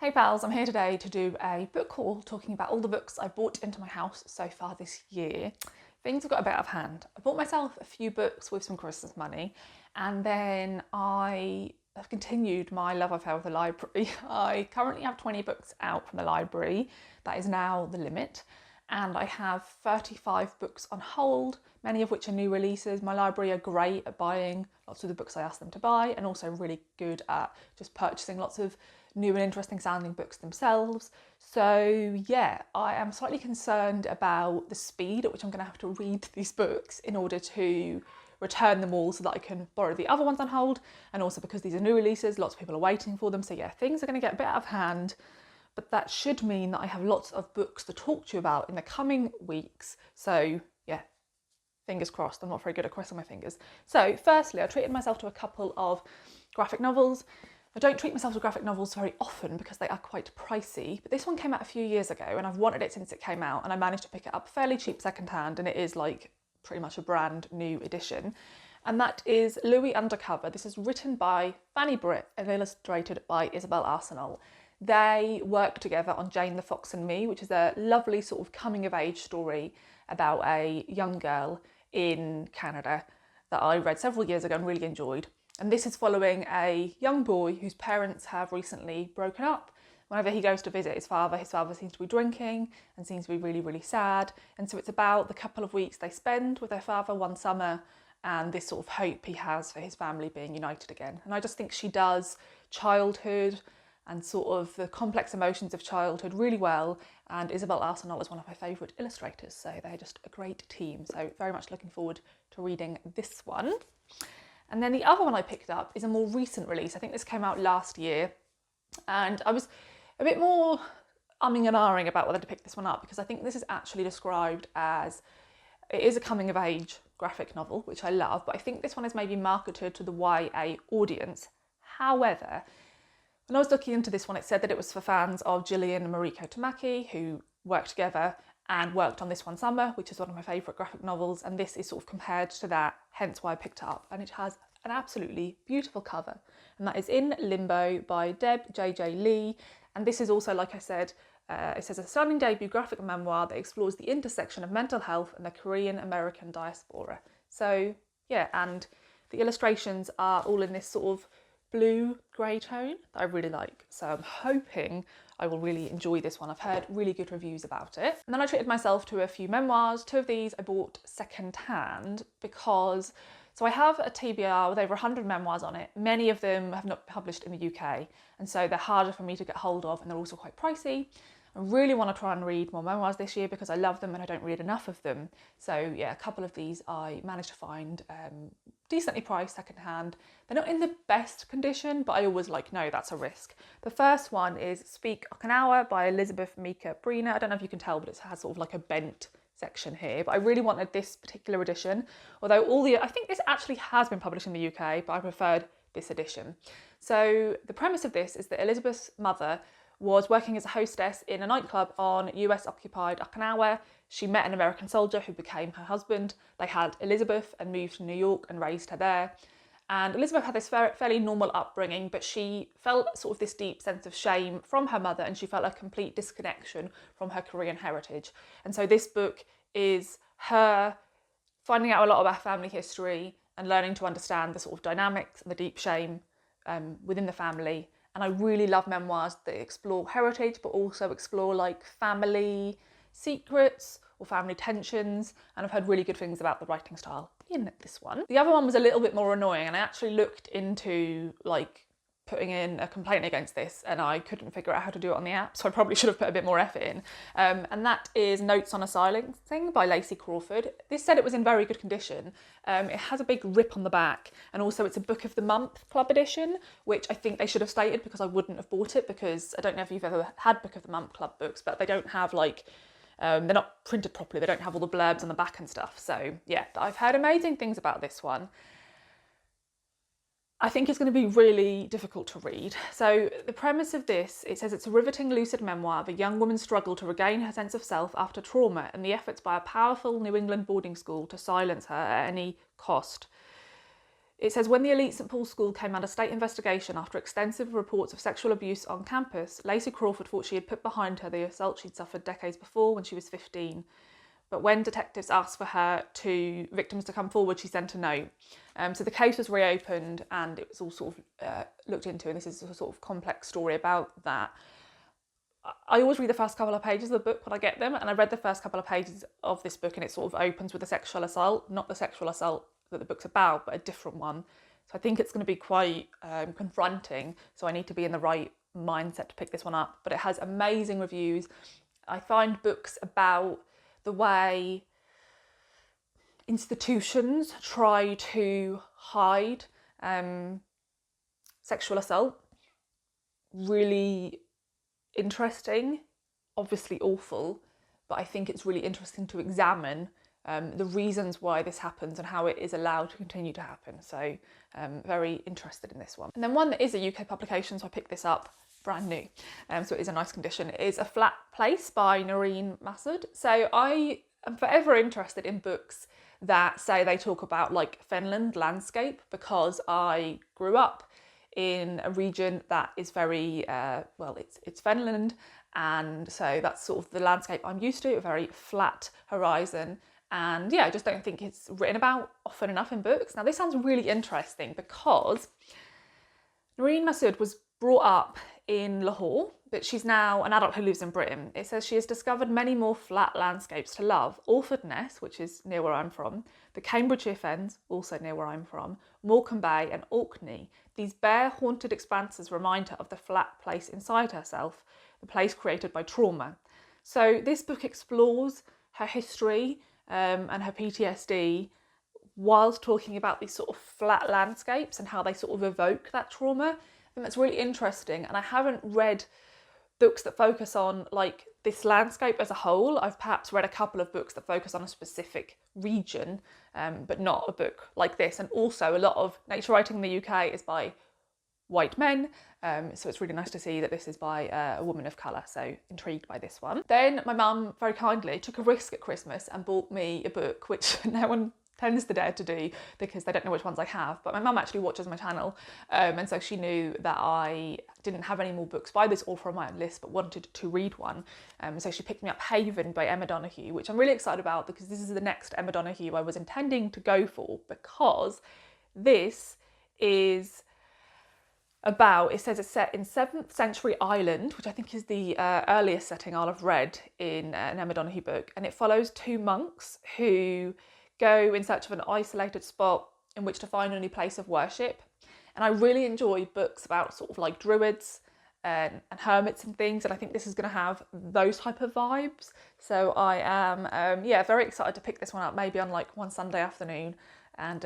Hey pals, I'm here today to do a book haul talking about all the books I bought into my house so far this year. Things have got a bit out of hand. I bought myself a few books with some Christmas money, and then I have continued my love affair with the library. I currently have 20 books out from the library. That is now the limit. And I have 35 books on hold, many of which are new releases. My library are great at buying lots of the books I ask them to buy, and also really good at just purchasing lots of new and interesting sounding books themselves. So yeah, I am slightly concerned about the speed at which I'm going to have to read these books in order to return them all so that I can borrow the other ones on hold, and also because these are new releases, lots of people are waiting for them. So yeah, things are going to get a bit out of hand, but that should mean that I have lots of books to talk to you about in the coming weeks. So yeah, fingers crossed. I'm not very good at crossing my fingers. So firstly, I treated myself to a couple of graphic novels. I don't treat myself to graphic novels very often because they are quite pricey, but this one came out a few years ago and I've wanted it since it came out, and I managed to pick it up fairly cheap secondhand, and it is like pretty much a brand new edition. And that is Louis Undercover. This is written by Fanny Britt and illustrated by Isabel Arsenal. They work together on Jane the Fox and Me, which is a lovely sort of coming of age story about a young girl in Canada that I read several years ago and really enjoyed. And this is following a young boy whose parents have recently broken up. Whenever he goes to visit his father seems to be drinking and seems to be really, really sad. And so it's about the couple of weeks they spend with their father one summer and this sort of hope he has for his family being united again. And I just think she does childhood and sort of the complex emotions of childhood really well. And Isabel Arsenal is one of my favourite illustrators, so they're just a great team. So very much looking forward to reading this one. And then the other one I picked up is a more recent release. I think this came out last year, and I was a bit more umming and ahhing about whether to pick this one up because I think this is actually described as, it is a coming of age graphic novel, which I love, but I think this one is maybe marketed to the YA audience. However, when I was looking into this one, it said that it was for fans of Gillian and Mariko Tamaki, who worked together and worked on This One Summer, which is one of my favourite graphic novels, and this is sort of compared to that, hence why I picked it up. And it has an absolutely beautiful cover, and that is in Limbo by Deb J.J. Lee. And this is also, like I said, it says a stunning debut graphic memoir that explores the intersection of mental health and the Korean American diaspora. So yeah, and the illustrations are all in this sort of blue grey tone that I really like. So I'm hoping I will really enjoy this one. I've heard really good reviews about it. And then I treated myself to a few memoirs. Two of these I bought second hand because, so I have a TBR with over 100 memoirs on it. Many of them have not been published in the UK, and so they're harder for me to get hold of, and they're also quite pricey. I really want to try and read more memoirs this year because I love them and I don't read enough of them. So yeah, a couple of these I managed to find decently priced secondhand. They're not in the best condition, but I always no, that's a risk. The first one is Speak Okinawa by Elizabeth Mika Brina. I don't know if you can tell, but it has sort of like a bent section here, but I really wanted this particular edition. Although I think this actually has been published in the UK, but I preferred this edition. So the premise of this is that Elizabeth's mother was working as a hostess in a nightclub on US-occupied Okinawa. She met an American soldier who became her husband. They had Elizabeth and moved to New York and raised her there. And Elizabeth had this fairly normal upbringing, but she felt sort of this deep sense of shame from her mother, and she felt a complete disconnection from her Korean heritage. And so this book is her finding out a lot about her family history and learning to understand the sort of dynamics and the deep shame within the family. And I really love memoirs that explore heritage, but also explore family secrets or family tensions. And I've heard really good things about the writing style in this one. The other one was a little bit more annoying, and I actually looked into putting in a complaint against this, and I couldn't figure out how to do it on the app, so I probably should have put a bit more effort in. And that is Notes on a Silencing by Lacey Crawford. This said it was in very good condition. It has a big rip on the back, and also it's a Book of the Month Club edition, which I think they should have stated because I wouldn't have bought it, because I don't know if you've ever had Book of the Month Club books, but they don't have they're not printed properly, they don't have all the blurbs on the back and stuff. So yeah, I've heard amazing things about this one. I think it's going to be really difficult to read. So the premise of this, it says it's a riveting lucid memoir of a young woman's struggle to regain her sense of self after trauma and the efforts by a powerful New England boarding school to silence her at any cost. It says, when the elite St Paul's School came under state investigation after extensive reports of sexual abuse on campus, Lacey Crawford thought she had put behind her the assault she'd suffered decades before when she was 15. But when detectives asked for victims to come forward, she sent a note. So the case was reopened and it was all sort of looked into, and this is a sort of complex story about that. I always read the first couple of pages of the book when I get them, and I read the first couple of pages of this book and it sort of opens with a sexual assault, not the sexual assault that the book's about, but a different one. So I think it's going to be quite confronting, so I need to be in the right mindset to pick this one up. But it has amazing reviews. I find books about the way institutions try to hide sexual assault really interesting, obviously awful, but I think it's really interesting to examine the reasons why this happens and how it is allowed to continue to happen. So very interested in this one. And then one that is a UK publication, so I picked this up brand new, so it is a nice condition. It is A Flat Place by Noreen Massoud. So I am forever interested in books that say they talk about like Fenland landscape, because I grew up in a region that is very, it's Fenland, and so that's sort of the landscape I'm used to, a very flat horizon. And yeah, I just don't think it's written about often enough in books. Now this sounds really interesting because Noreen Massoud was brought up in Lahore, but she's now an adult who lives in Britain. It says she has discovered many more flat landscapes to love. Orford Ness, which is near where I'm from, the Cambridgeshire Fens, also near where I'm from, Morecambe Bay and Orkney. These bare, haunted expanses remind her of the flat place inside herself, the place created by trauma. So this book explores her history and her PTSD whilst talking about these sort of flat landscapes and how they sort of evoke that trauma. I think that's really interesting, and I haven't read books that focus on like this landscape as a whole. I've perhaps read a couple of books that focus on a specific region, but not a book like this. And also a lot of nature writing in the UK is by white men, so it's really nice to see that this is by a woman of colour, so intrigued by this one. Then my mum very kindly took a risk at Christmas and bought me a book, which no one tends to dare to do because they don't know which ones I have, but my mum actually watches my channel, and so she knew that I didn't have any more books by this author on my list but wanted to read one, so she picked me up Haven by Emma Donoghue, which I'm really excited about because this is the next Emma Donoghue I was intending to go for, because this is about, it says it's set in 7th century Ireland, which I think is the earliest setting I'll have read in an Emma Donoghue book, and it follows two monks who go in search of an isolated spot in which to find a new place of worship. And I really enjoy books about sort of like druids and hermits and things, and I think this is going to have those type of vibes. So I am very excited to pick this one up, maybe on like one Sunday afternoon and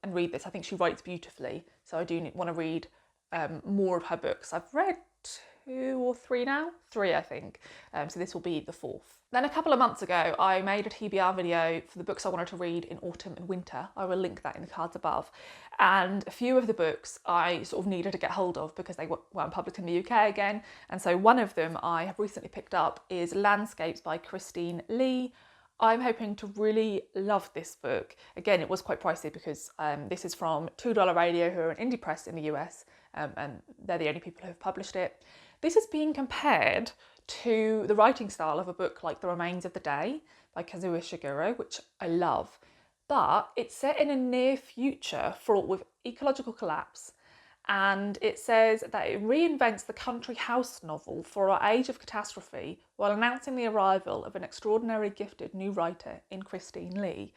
read this. I think she writes beautifully, so I do want to read more of her books. I've read 2 or 3 now, 3 I think, so this will be the 4th. Then a couple of months ago I made a TBR video for the books I wanted to read in autumn and winter. I will link that in the cards above, and a few of the books I sort of needed to get hold of because they weren't published in the UK again, and so one of them I have recently picked up is Landscapes by Christine Lee. I'm hoping to really love this book. Again, it was quite pricey because this is from $2 Radio, who are an indie press in the US, and they're the only people who have published it. This is being compared to the writing style of a book like The Remains of the Day by Kazuo Ishiguro, which I love, but it's set in a near future fraught with ecological collapse, and it says that it reinvents the country house novel for our age of catastrophe while announcing the arrival of an extraordinarily gifted new writer in Christine Lee.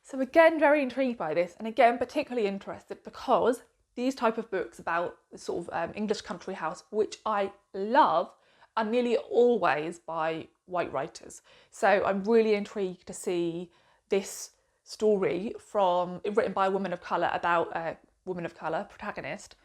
So again, very intrigued by this, and again particularly interested because these type of books about the sort of English country house, which I love, are nearly always by white writers. So I'm really intrigued to see this story written by a woman of colour about a woman of colour protagonist,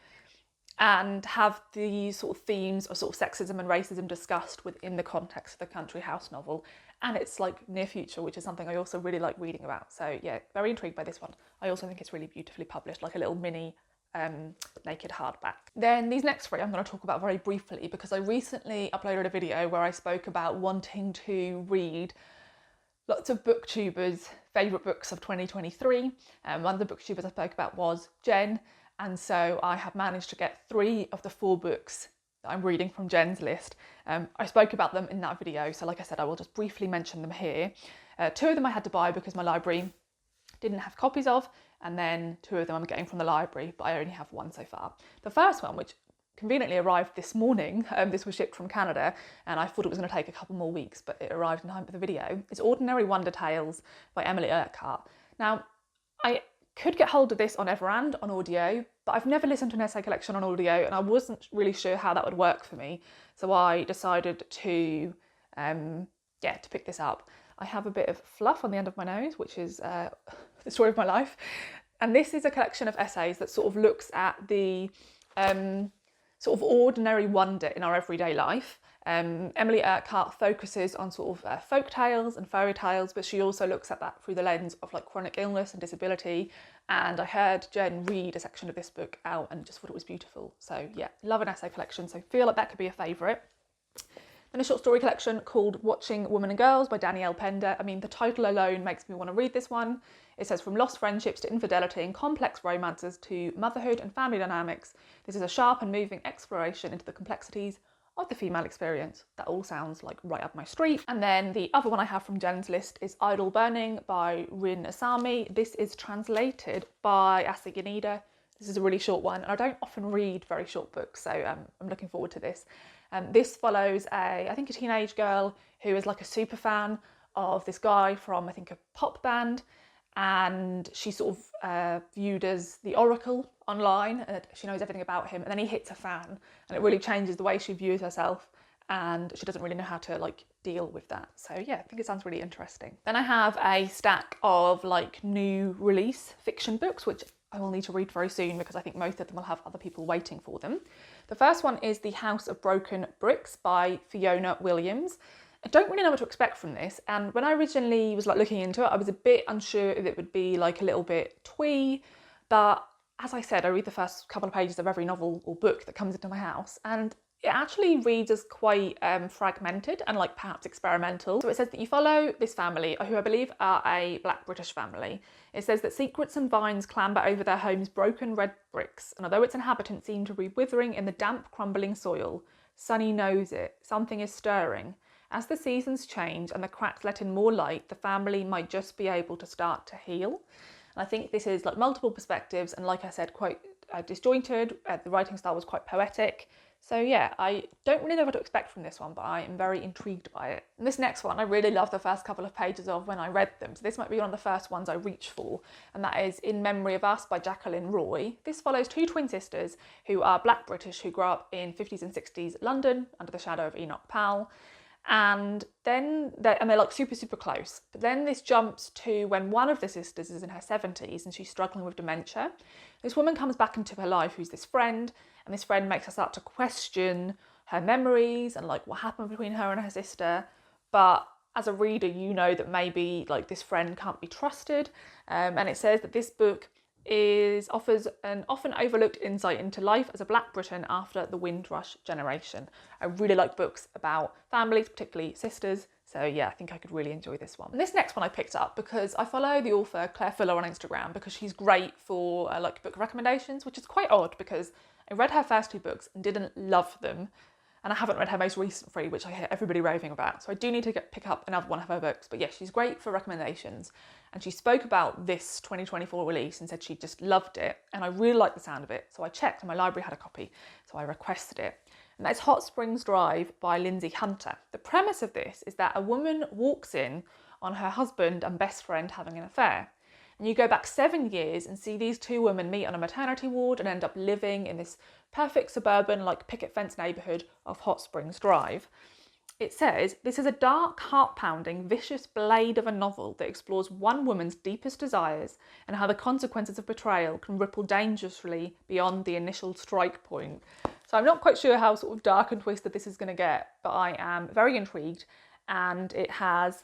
and have these sort of themes of sort of sexism and racism discussed within the context of the country house novel. And it's like near future, which is something I also really like reading about. So yeah, very intrigued by this one. I also think it's really beautifully published, like a little mini naked hardback. Then these next 3 I'm going to talk about very briefly because I recently uploaded a video where I spoke about wanting to read lots of booktubers' favourite books of 2023. One of the booktubers I spoke about was Jen, and so I have managed to get 3 of the 4 books that I'm reading from Jen's list. I spoke about them in that video, so like I said, I will just briefly mention them here. 2 of them I had to buy because my library didn't have copies of, and then 2 of them I'm getting from the library, but I only have 1 so far. The first one, which conveniently arrived this morning, this was shipped from Canada, and I thought it was going to take a couple more weeks, but it arrived in time for the video. It's Ordinary Wonder Tales by Emily Urquhart. Now, I could get hold of this on Arind on audio, but I've never listened to an essay collection on audio, and I wasn't really sure how that would work for me, so I decided to pick this up. I have a bit of fluff on the end of my nose, which is the story of my life, and this is a collection of essays that sort of looks at the sort of ordinary wonder in our everyday life. Emily Urquhart focuses on sort of folk tales and fairy tales, but she also looks at that through the lens of like chronic illness and disability. And I heard Jen read a section of this book out and just thought it was beautiful. So yeah, love an essay collection, so feel like that could be a favourite. Then a short story collection called Watching Women and Girls by Danielle Pender. I mean, the title alone makes me want to read this one. It says, from lost friendships to infidelity and complex romances to motherhood and family dynamics, this is a sharp and moving exploration into the complexities of the female experience. That all sounds like right up my street. And then the other one I have from Jen's list is Idle Burning by Rin Asami. This is translated by Asa Yanida. This is a really short one, and I don't often read very short books, so I'm looking forward to this. This follows I think a teenage girl who is like a super fan of this guy from, I think, a pop band, and she's sort of viewed as the oracle online, and she knows everything about him, and then he hits a fan, and it really changes the way she views herself, and she doesn't really know how to like deal with that. So yeah, I think it sounds really interesting. Then I have a stack of like new release fiction books, which I will need to read very soon because I think most of them will have other people waiting for them. The first one is The House of Broken Bricks by Fiona Williams. I don't really know what to expect from this, and when I originally was like looking into it, I was a bit unsure if it would be like a little bit twee, but as I said, I read the first couple of pages of every novel or book that comes into my house, and it actually reads as quite fragmented and like perhaps experimental. So it says that you follow this family, who I believe are a Black British family. It says that secrets and vines clamber over their home's broken red bricks, and although its inhabitants seem to be withering in the damp, crumbling soil, Sunny knows it. Something is stirring. As the seasons change and the cracks let in more light, the family might just be able to start to heal. And I think this is like multiple perspectives, and like I said, quite disjointed. The writing style was quite poetic. So yeah, I don't really know what to expect from this one, but I am very intrigued by it. And this next one, I really loved the first couple of pages of when I read them. So this might be one of the first ones I reach for, and that is In Memory of Us by Jacqueline Roy. This follows 2 twin sisters who are Black British, who grew up in 50s and 60s London under the shadow of Enoch Powell. And then they're like super close. But then this jumps to when one of the sisters is in her 70s and she's struggling with dementia. This woman comes back into her life who's this friend, and this friend makes her start to question her memories and like what happened between her and her sister. But as a reader, you know that maybe like this friend can't be trusted. And it says that this book offers an often overlooked insight into life as a Black Briton after the Windrush generation. I really like books about families, particularly sisters. So yeah, I think I could really enjoy this one. And this next one I picked up because I follow the author Claire Fuller on Instagram because she's great for like book recommendations, which is quite odd because I read her first 2 books and didn't love them. And I haven't read her most recent 3, which I hear everybody raving about. So I do need to pick up another one of her books. But yeah, she's great for recommendations. And she spoke about this 2024 release and said she just loved it. And I really liked the sound of it. So I checked and my library had a copy. So I requested it. And that's Hot Springs Drive by Lindsay Hunter. The premise of this is that a woman walks in on her husband and best friend having an affair. And you go back 7 years and see these 2 women meet on a maternity ward and end up living in this perfect suburban, like picket fence neighbourhood of Hot Springs Drive. It says, this is a dark, heart-pounding, vicious blade of a novel that explores one woman's deepest desires and how the consequences of betrayal can ripple dangerously beyond the initial strike point. So I'm not quite sure how sort of dark and twisted this is going to get, but I am very intrigued. And it has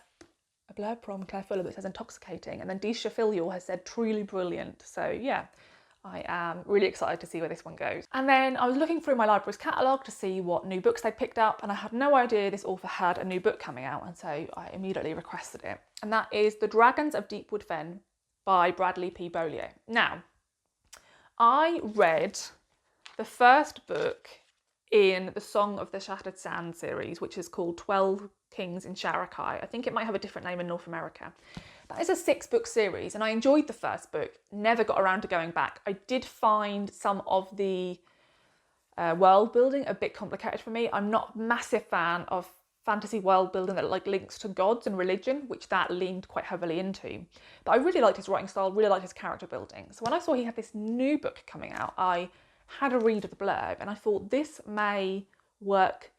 a blurb from Claire Fuller that says intoxicating, and then Disha Filial has said truly brilliant. So yeah, I am really excited to see where this one goes. And then I was looking through my library's catalogue to see what new books they picked up, and I had no idea this author had a new book coming out, and so I immediately requested it. And that is The Dragons of Deepwood Fen by Bradley P Bolio. Now, I read the first book in the Song of the Shattered Sand series, which is called 12 Kings in Sharakai. I think it might have a different name in North America. That is a 6-book series, and I enjoyed the first book, never got around to going back. I did find some of the world building a bit complicated for me. I'm not a massive fan of fantasy world building that like links to gods and religion, which that leaned quite heavily into. But I really liked his writing style, really liked his character building. So when I saw he had this new book coming out, I had a read of the blurb and I thought this may work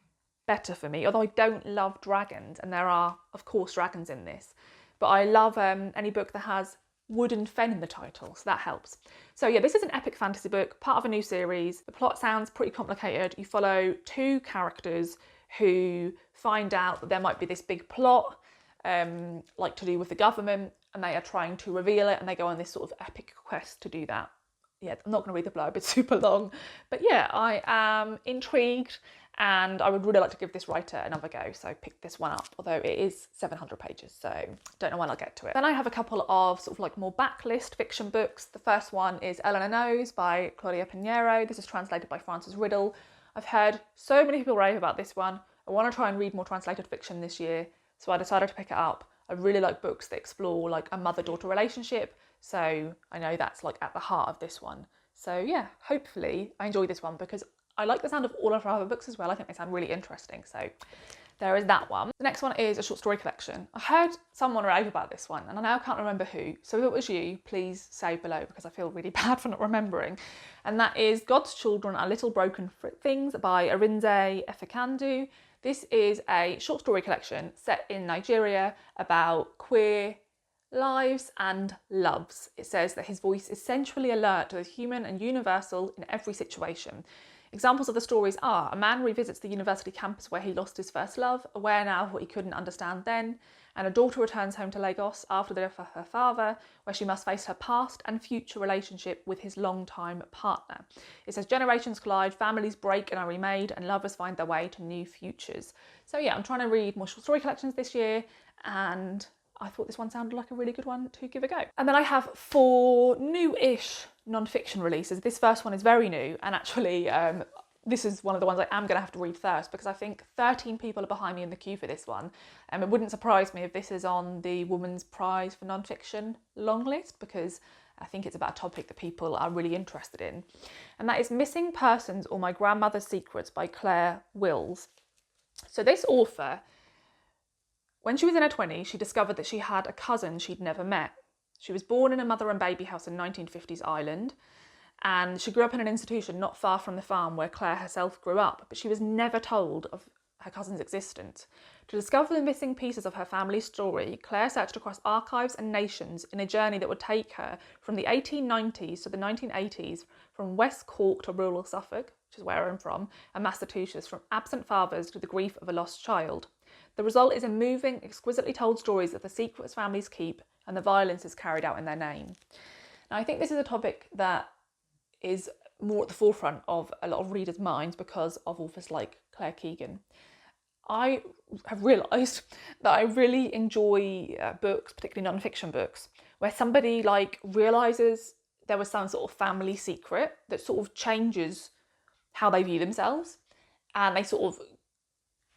better for me, although I don't love dragons, and there are of course dragons in this, but I love any book that has wood and fen in the title, so that helps. So yeah, this is an epic fantasy book, part of a new series. The plot sounds pretty complicated. You follow 2 characters who find out that there might be this big plot, like to do with the government, and they are trying to reveal it, and they go on this sort of epic quest to do that. Yeah, I'm not going to read the blurb, it's super long, but yeah, I am intrigued and I would really like to give this writer another go, so pick this one up, although it is 700 pages, so don't know when I'll get to it. Then I have a couple of sort of like more backlist fiction books. The first one is Eleanor Knows by Claudia Panero. This is translated by Frances Riddle. I've heard so many people rave about this one. I want to try and read more translated fiction this year, so I decided to pick it up. I really like books that explore like a mother-daughter relationship, so I know that's like at the heart of this one. So yeah, hopefully I enjoy this one because I like the sound of all of her other books as well. I think they sound really interesting, so there is that one. The next one is a short story collection. I heard someone rave about this one and I now can't remember who, so if it was you, please say below because I feel really bad for not remembering. And that is God's Children Are Little Broken Things by Arind Epu. This is a short story collection set in Nigeria about queer lives and loves. It says that his voice is centrally alert to the human and universal in every situation. Examples of the stories are: a man revisits the university campus where he lost his first love, aware now of what he couldn't understand then, and a daughter returns home to Lagos after the death of her father, where she must face her past and future relationship with his longtime partner. It says generations collide, families break and are remade, and lovers find their way to new futures. So yeah, I'm trying to read more short story collections this year, and I thought this one sounded like a really good one to give a go. And then I have 4 new-ish non-fiction releases. This first one is very new, and actually this is one of the ones I am going to have to read first because I think 13 people are behind me in the queue for this one. It wouldn't surprise me if this is on the Women's Prize for Non-Fiction long list because I think it's about a topic that people are really interested in. And that is Missing Persons or My Grandmother's Secrets by CLA Wills. So this author, when she was in her 20s, she discovered that she had a cousin she'd never met. She was born in a mother and baby house in 1950s Ireland, and she grew up in an institution not far from the farm where Claire herself grew up, but she was never told of her cousin's existence. To discover the missing pieces of her family's story, Claire searched across archives and nations in a journey that would take her from the 1890s to the 1980s, from West Cork to rural Suffolk, which is where I'm from, and Massachusetts, from absent fathers to the grief of a lost child. The result is a moving, exquisitely told stories of the secrets families keep and the violence is carried out in their name. Now, I think this is a topic that is more at the forefront of a lot of readers' minds because of authors like Claire Keegan. I have realised that I really enjoy books, particularly non-fiction books, where somebody like realises there was some sort of family secret that sort of changes how they view themselves, and they sort of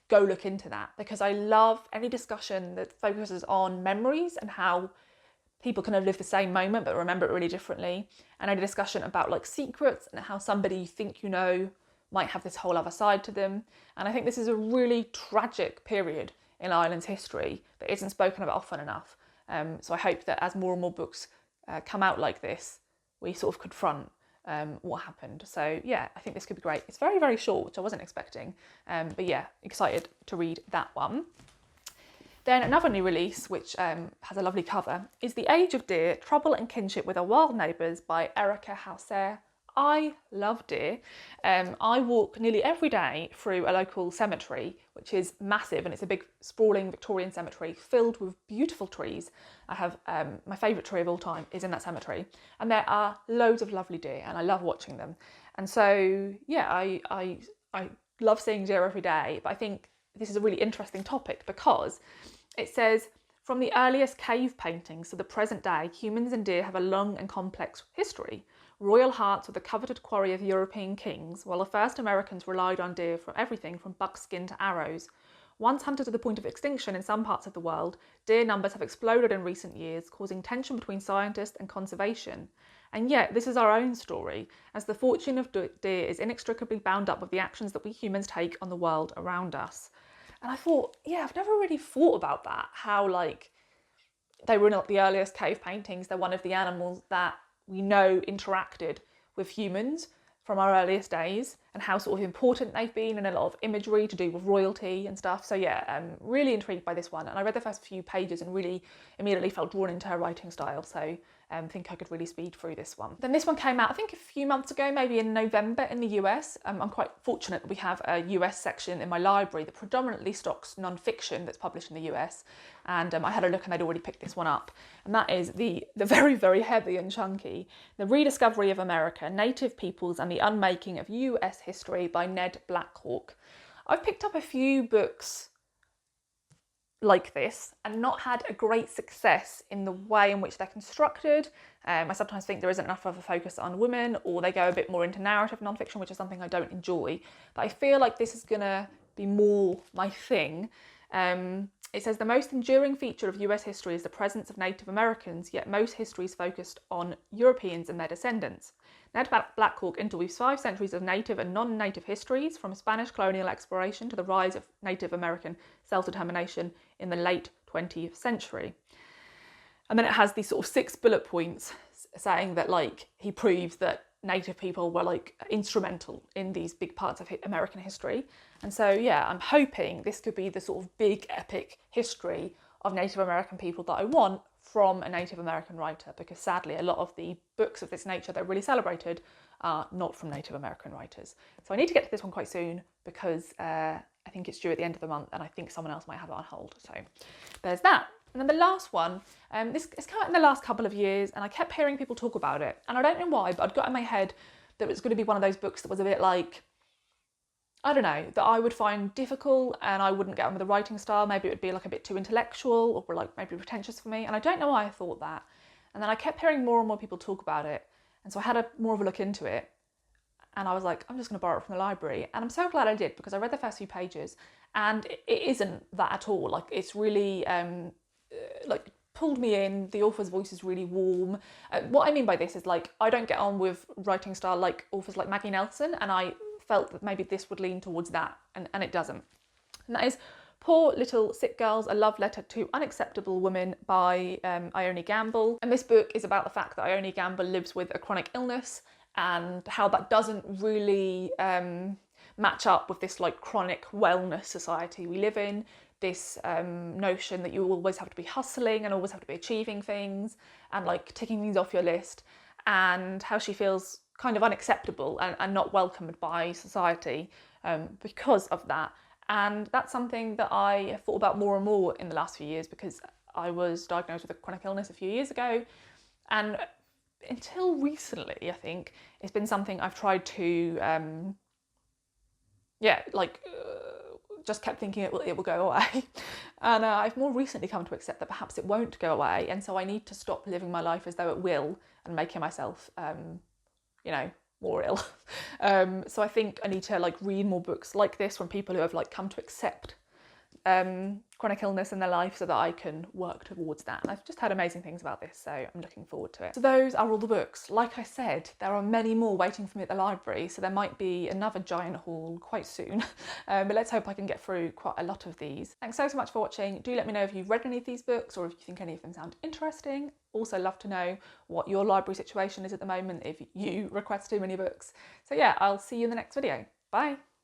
go look into that, because I love any discussion that focuses on memories and how people kind of live the same moment but remember it really differently, and any discussion about like secrets and how somebody you think you know might have this whole other side to them. And I think this is a really tragic period in Ireland's history that isn't spoken about often enough. So I hope that as more and more books come out like this, we sort of confront what happened. So yeah, I think this could be great. It's very, very short, which I wasn't expecting. But yeah, excited to read that one. Then another new release, which has a lovely cover, is The Age of Deer, Trouble and Kinship with Our Wild Neighbours by Erica Hauser. I love deer. I walk nearly every day through a local cemetery, which is massive, and it's a big sprawling Victorian cemetery filled with beautiful trees. I have my favourite tree of all time is in that cemetery, and there are loads of lovely deer, and I love watching them. And so yeah, I love seeing deer every day, but I think this is a really interesting topic because it says, from the earliest cave paintings to the present day, humans and deer have a long and complex history. Royal hearts were the coveted quarry of European kings, while the first Americans relied on deer for everything from buckskin to arrows. Once hunted to the point of extinction in some parts of the world, deer numbers have exploded in recent years, causing tension between scientists and conservation. And yet, this is our own story, as the fortune of deer is inextricably bound up with the actions that we humans take on the world around us. And I thought, yeah, I've never really thought about that, how like they were not the earliest cave paintings, they're one of the animals that we know interacted with humans from our earliest days, and how sort of important they've been, and a lot of imagery to do with royalty and stuff. So yeah, I'm really intrigued by this one, and I read the first few pages and really immediately felt drawn into her writing style, so I think I could really speed through this one. Then this one came out I think a few months ago, maybe in November in the US. I'm quite fortunate that we have a US section in my library that predominantly stocks non-fiction that's published in the US, and I had a look and they'd already picked this one up, and that is the very, very heavy and chunky The Rediscovery of America, Native Peoples and the Unmaking of US History by Ned Black. I've picked up a few books like this and not had a great success in the way in which they're constructed. I sometimes think there isn't enough of a focus on women, or they go a bit more into narrative nonfiction, which is something I don't enjoy. But I feel like this is gonna be more my thing. It says the most enduring feature of US history is the presence of Native Americans, yet most history is focused on Europeans and their descendants. Ned Black interweaves 5 centuries of native and non-native histories, from Spanish colonial exploration to the rise of Native American self-determination in the late 20th century. And then it has these sort of 6 bullet points saying that like he proves that Native people were like instrumental in these big parts of American history. And so yeah, I'm hoping this could be the sort of big epic history of Native American people that I want from a Native American writer, because sadly a lot of the books of this nature that are really celebrated are not from Native American writers. So I need to get to this one quite soon, because I think it's due at the end of the month, and I think someone else might have it on hold. So there's that. And then the last one, this has come out in the last couple of years, and I kept hearing people talk about it, and I don't know why, but I'd got in my head that it was going to be one of those books that was a bit like, I don't know, that I would find difficult and I wouldn't get on with the writing style. Maybe it would be like a bit too intellectual, or like maybe pretentious for me. And I don't know why I thought that. And then I kept hearing more and more people talk about it. And so I had more of a look into it. And I was like, I'm just going to borrow it from the library. And I'm so glad I did, because I read the first few pages and it isn't that at all. Like, it's really like pulled me in. The author's voice is really warm. What I mean by this is, like, I don't get on with writing style like authors like Maggie Nelson, and I felt that maybe this would lean towards that, and it doesn't. And that is Poor Little Sick Girls, A Love Letter to Unacceptable Women by Ione Gamble. And this book is about the fact that Ione Gamble lives with a chronic illness, and how that doesn't really match up with this like chronic wellness society we live in. This notion that you always have to be hustling and always have to be achieving things and like ticking things off your list, and how she feels kind of unacceptable and not welcomed by society because of that. And that's something that I have thought about more and more in the last few years, because I was diagnosed with a chronic illness a few years ago, and until recently I think it's been something I've tried to just kept thinking it will go away. And I've more recently come to accept that perhaps it won't go away, and so I need to stop living my life as though it will and making myself more ill. So I think I need to like read more books like this from people who have like come to accept chronic illness in their life, so that I can work towards that. And I've just heard amazing things about this, so I'm looking forward to it. So those are all the books. Like I said, there are many more waiting for me at the library, so there might be another giant haul quite soon. But let's hope I can get through quite a lot of these. Thanks so much for watching. Do let me know if you've read any of these books, or if you think any of them sound interesting. Also love to know what your library situation is at the moment, if you request too many books. So yeah, I'll see you in the next video. Bye.